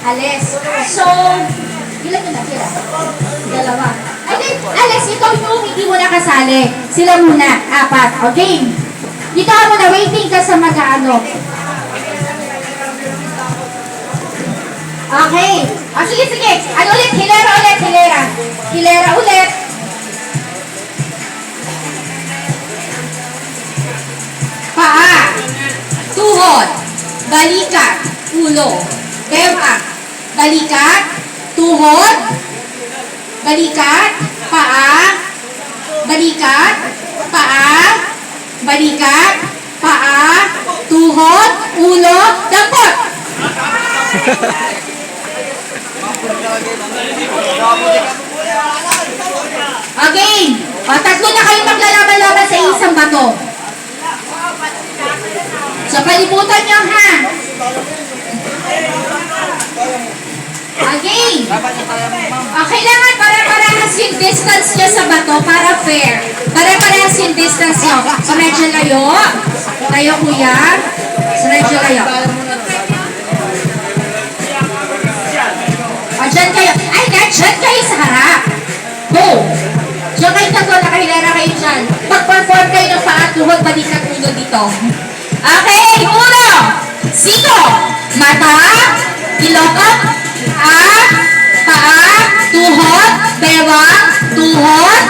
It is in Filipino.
Alis. So, ilan yun natira? Dalawa. Alis, ikaw yung hindi mo nakasali. Sila muna, apat. Okay. Dito ka muna, waiting ka sa mag-ano. Okay. Sige, sige. Ano ulit? Hilera ulit, hilera. Hilera ulit. Paa. Tuhod. Balikat. Ulo. Bewang. Balikat. Tuhod. Balikat. Paa. Balikat. Paa. Balikat. Paa. Tuhod. Ulo. Dampot. Again. Tatlo na kayong maglalaban-laban sa isang bato. Sa palibutan nyo, ha? Again. Kailangan pare-parehas yung distance nyo sa bato para fair. Pare-parehas yung distance nyo. So, medyo layo. Layo, kuya. So, medyo layo. Dyan kayo. Ay, dyan kayo sa harap. Go. Diyan kayo tatlo, nakahilera kayo dyan. Mag-perform kayo ng paa, tuhod, balikat, ulo dito. Okay, uno. Sito. Mata. Ilokot. Paa. Tuhod. Bewang. Tuhod.